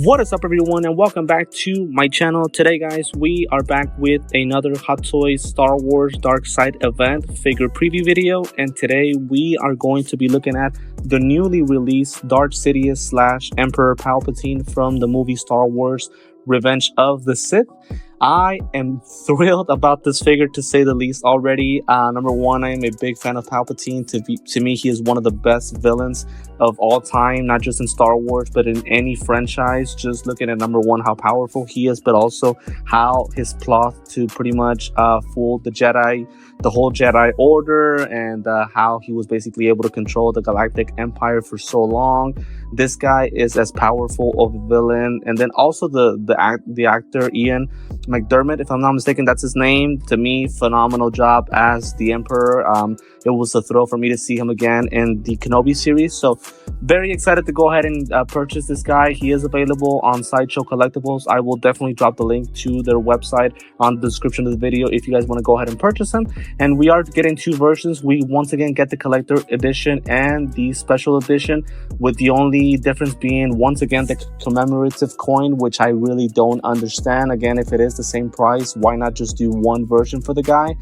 What is up, everyone, and welcome back to my channel. Today, guys, we are back with another Hot Toys Star Wars Dark Side event figure preview video, and today we are going to be looking at the newly released Darth Sidious slash Emperor Palpatine from the movie Star Wars Revenge of the Sith. I am thrilled about this figure, to say the least, already. Number one, I am a big fan of Palpatine. To me, he is one of the best villains of all time, not just in Star Wars, but in any franchise. Just looking at number one, how powerful he is, but also how his plot to pretty much fool the Jedi, the whole Jedi Order, and how he was basically able to control the Galactic Empire for so long. This guy is as powerful of a villain. And then also the actor Ian McDermott, if I'm not mistaken, that's his name. To me, phenomenal job as the Emperor. It was a thrill for me to see him again in the Kenobi series. So very excited to go ahead and purchase this guy. He is available on Sideshow Collectibles. I will definitely drop the link to their website on the description of the video if you guys want to go ahead and purchase him. And we are getting two versions. We once again get the collector edition and the special edition, with the only difference being, once again, the commemorative coin, which I really don't understand. Again, if it is the same price, why not just do one version for the guy?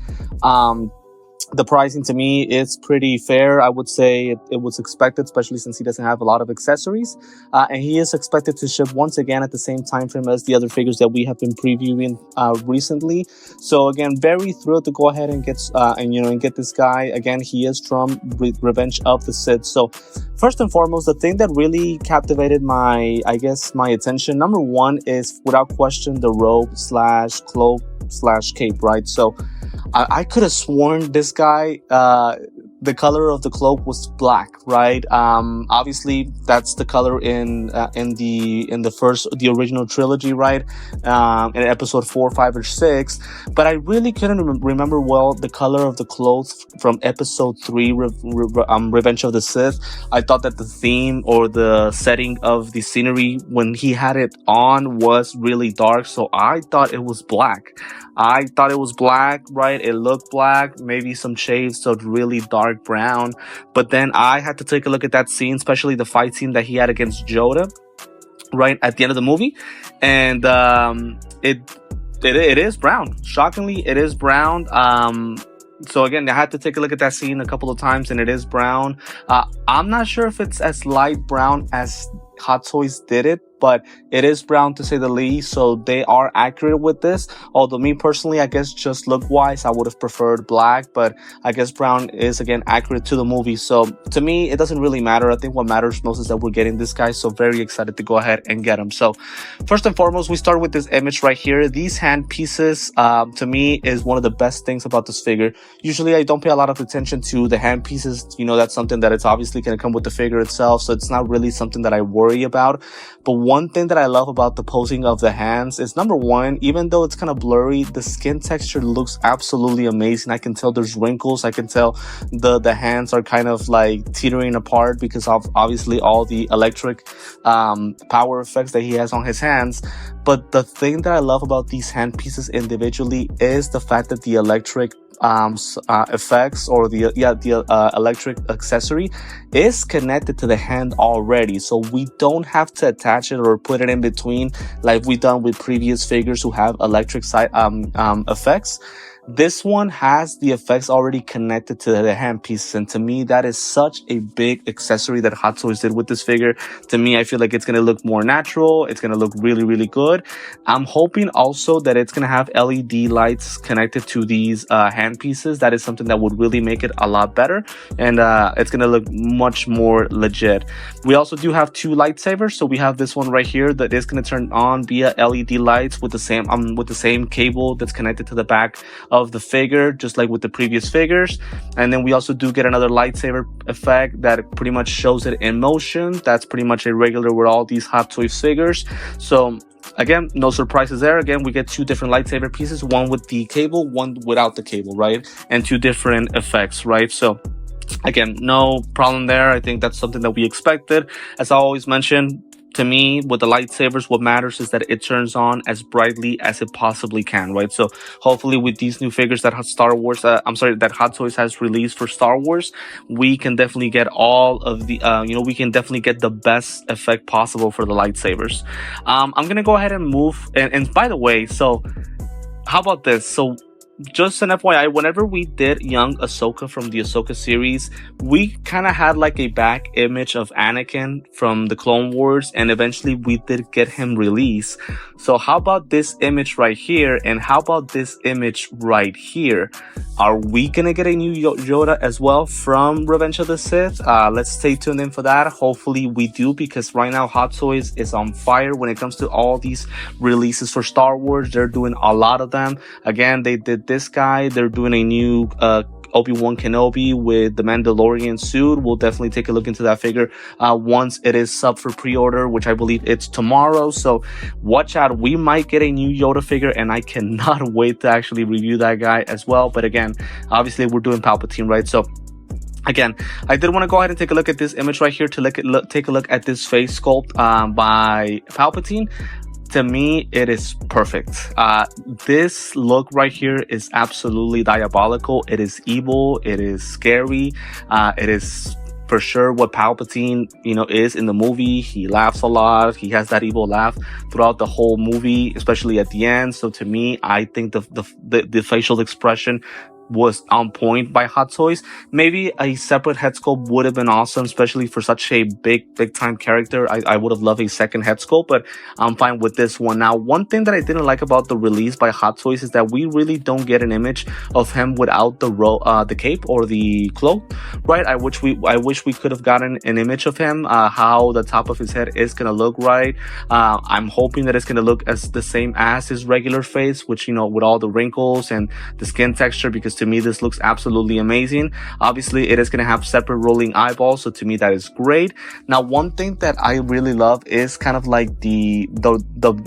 The pricing to me is pretty fair. I would say it was expected, especially since he doesn't have a lot of accessories. And he is expected to ship once again at the same time frame as the other figures that we have been previewing recently. So again, very thrilled to go ahead and get this guy. Again, he is from Revenge of the Sith. So first and foremost, the thing that really captivated my attention, number one, is without question the robe slash cloak slash cape, right? So I could have sworn this guy, the color of the cloak was black, right? Obviously that's the color in the original trilogy, right? In episode 4, 5, or 6. But I really couldn't remember well the color of the clothes from episode 3, Revenge of the Sith. I thought that the theme or the setting of the scenery when he had it on was really dark, so I thought it was black. Right? It looked black, maybe some shades, so really dark brown. But then I had to take a look at that scene, especially the fight scene that he had against Yoda, right at the end of the movie, and it is brown. Shockingly, it is brown. So again, I had to take a look at that scene a couple of times, and it is brown. I'm not sure if it's as light brown as Hot Toys did it, but it is brown, to say the least. So they are accurate with this. Although me personally, I guess just look wise, I would have preferred black, but I guess brown is again accurate to the movie. So to me, it doesn't really matter. I think what matters most is that we're getting this guy. So very excited to go ahead and get him. So first and foremost, we start with this image right here. These hand pieces, to me, is one of the best things about this figure. Usually I don't pay a lot of attention to the hand pieces. You know, that's something that it's obviously going to come with the figure itself. So it's not really something that I worry about. But one thing that I love about the posing of the hands is, number one, even though it's kind of blurry, the skin texture looks absolutely amazing. I can tell there's wrinkles. I can tell the hands are kind of like teetering apart because of obviously all the electric power effects that he has on his hands. But the thing that I love about these hand pieces individually is the fact that the electric effects, or the electric accessory, is connected to the hand already, so we don't have to attach it or put it in between like we've done with previous figures who have electric side effects. This one has the effects already connected to the hand pieces, and to me, that is such a big accessory that Hot Toys did with this figure. To me, I feel like it's going to look more natural. It's going to look really, really good. I'm hoping also that it's going to have LED lights connected to these hand pieces. That is something that would really make it a lot better, and it's going to look much more legit. We also do have two lightsabers. So we have this one right here that is going to turn on via LED lights with the same cable that's connected to the back of the figure, just like with the previous figures. And then we also do get another lightsaber effect that pretty much shows it in motion. That's pretty much a regular with all these Hot Toys figures. So again, no surprises there. Again, we get two different lightsaber pieces, one with the cable, one without the cable, right? And two different effects, right? So again, no problem there. I think that's something that we expected. As I always mention, to me, with the lightsabers, what matters is that it turns on as brightly as it possibly can, right? So hopefully with these new figures that that Hot Toys has released for Star Wars, we can definitely get all of the, we can definitely get the best effect possible for the lightsabers. I'm gonna go ahead and move, and by the way, so how about this? So just an FYI, whenever we did young Ahsoka from the Ahsoka series, we kind of had like a back image of Anakin from the Clone Wars, and eventually we did get him released. So how about this image right here, and how about this image right here? Are we gonna get a new Yoda as well from Revenge of the Sith? Let's stay tuned in for that. Hopefully we do, because right now Hot Toys is on fire when it comes to all these releases for Star Wars. They're doing a lot of them. Again, they did this guy. They're doing a new Obi-Wan Kenobi with the Mandalorian suit. We'll definitely take a look into that figure once it is sub for pre-order, which I believe it's tomorrow. So watch out. We might get a new Yoda figure, and I cannot wait to actually review that guy as well. But again, obviously we're doing Palpatine, right? So again, I did want to go ahead and take a look at this image right here to take a look at this face sculpt by Palpatine. To me, it is perfect. This look right here is absolutely diabolical. It is evil. It is scary. It is for sure what Palpatine, is in the movie. He laughs a lot. He has that evil laugh throughout the whole movie, especially at the end. So to me, I think the facial expression was on point by Hot Toys. Maybe a separate head sculpt would have been awesome, especially for such a big time character. I would have loved a second head sculpt, but I'm fine with this one. Now, one thing that I didn't like about the release by Hot Toys is that we really don't get an image of him without the cape or the cloak, right? I wish we could have gotten an image of him, how the top of his head is gonna look, right? I'm hoping that it's gonna look as the same as his regular face, which, with all the wrinkles and the skin texture, because to me this looks absolutely amazing. Obviously it is going to have separate rolling eyeballs, so to me that is great. Now, one thing that I really love is kind of like the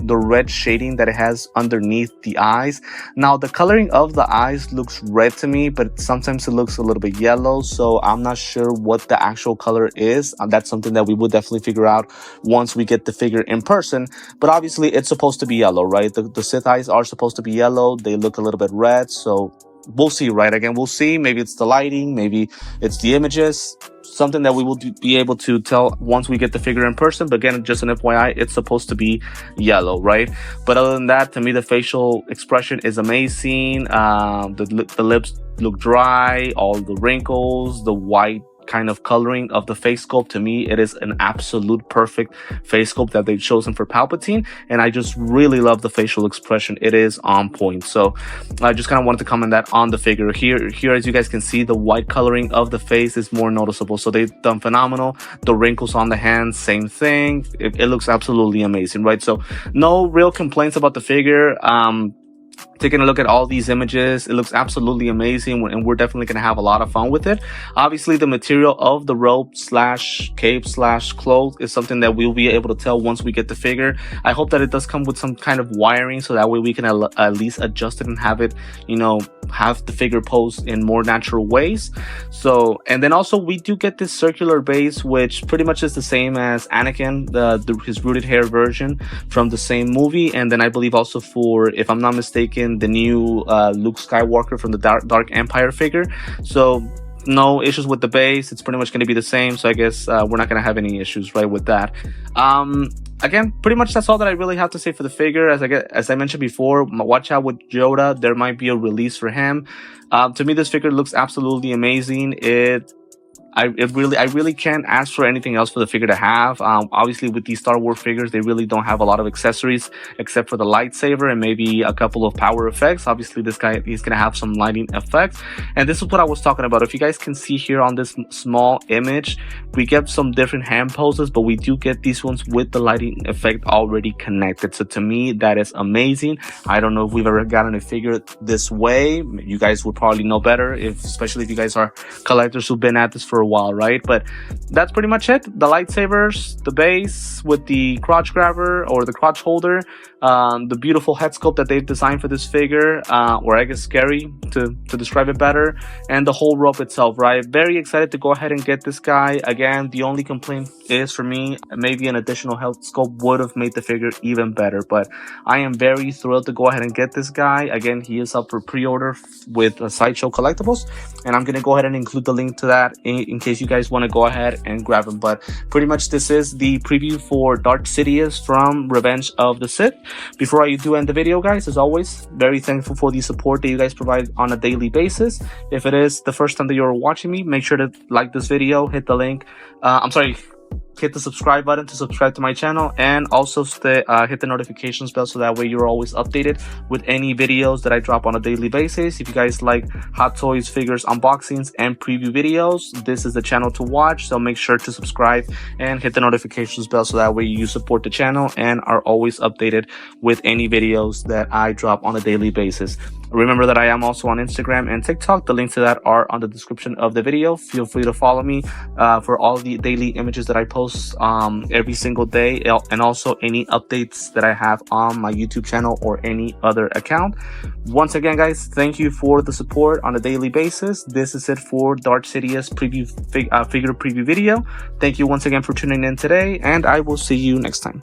red shading that it has underneath the eyes. Now, the coloring of the eyes looks red to me, but sometimes it looks a little bit yellow, so I'm not sure what the actual color is. That's something that we would definitely figure out once we get the figure in person. But obviously it's supposed to be yellow, right? The Sith eyes are supposed to be yellow. They look a little bit red, so we'll see, right? Again, we'll see. Maybe it's the lighting, maybe it's the images, something that we will be able to tell once we get the figure in person. But again, just an FYI, it's supposed to be yellow, right? But other than that, to me, the facial expression is amazing. The lips look dry, all the wrinkles, the white kind of coloring of the face sculpt. To me, it is an absolute perfect face sculpt that they've chosen for Palpatine, and I just really love the facial expression. It is on point. So I just kind of wanted to comment that on the figure. Here, as you guys can see, the white coloring of the face is more noticeable, so they've done phenomenal. The wrinkles on the hands, same thing. It looks absolutely amazing, right? So no real complaints about the figure. Taking a look at all these images, it looks absolutely amazing, and we're definitely going to have a lot of fun with it. Obviously, the material of the robe slash cape slash clothes is something that we'll be able to tell once we get the figure. I hope that it does come with some kind of wiring, so that way we can at least adjust it and have it, have the figure pose in more natural ways. So, and then also we do get this circular base, which pretty much is the same as Anakin, his rooted hair version from the same movie. And then I believe also for, if I'm not mistaken, the new Luke Skywalker from the Dark Empire figure. So no issues with the base. It's pretty much going to be the same, so I guess we're not going to have any issues, right, with that. Again, pretty much that's all that I really have to say for the figure. As I mentioned before, watch out with Yoda. There might be a release for him. To me, this figure looks absolutely amazing. I really can't ask for anything else for the figure to have. Obviously, with these Star Wars figures, they really don't have a lot of accessories except for the lightsaber and maybe a couple of power effects. Obviously, this guy, he's going to have some lighting effects. And this is what I was talking about. If you guys can see here on this small image, we get some different hand poses, but we do get these ones with the lighting effect already connected. So to me, that is amazing. I don't know if we've ever gotten a figure this way. You guys would probably know better, especially if you guys are collectors who've been at this for a while, right? But that's pretty much it. The lightsabers, the base with the crotch grabber or the crotch holder, the beautiful head sculpt that they've designed for this figure, or I guess scary to describe it better, and the whole rope itself, right? Very excited to go ahead and get this guy. Again, the only complaint is for me, maybe an additional head sculpt would have made the figure even better, but I am very thrilled to go ahead and get this guy. Again, he is up for pre-order with Sideshow Collectibles, and I'm gonna go ahead and include the link to that in case you guys want to go ahead and grab him. But pretty much this is the preview for Darth Sidious from Revenge of the Sith. Before I do end the video, guys, as always, very thankful for the support that you guys provide on a daily basis. If it is the first time that you're watching me, make sure to like this video, hit the link, hit the subscribe button to subscribe to my channel, and also hit the notifications bell so that way you're always updated with any videos that I drop on a daily basis. If you guys like Hot Toys, figures, unboxings, and preview videos, this is the channel to watch, so make sure to subscribe and hit the notifications bell so that way you support the channel and are always updated with any videos that I drop on a daily basis. Remember that I am also on Instagram and TikTok. The links to that are on the description of the video. Feel free to follow me for all the daily images that I post every single day, and also any updates that I have on my YouTube channel or any other account. Once again, guys, thank you for the support on a daily basis. This is it for Darth Sidious figure preview video. Thank you once again for tuning in today, and I will see you next time.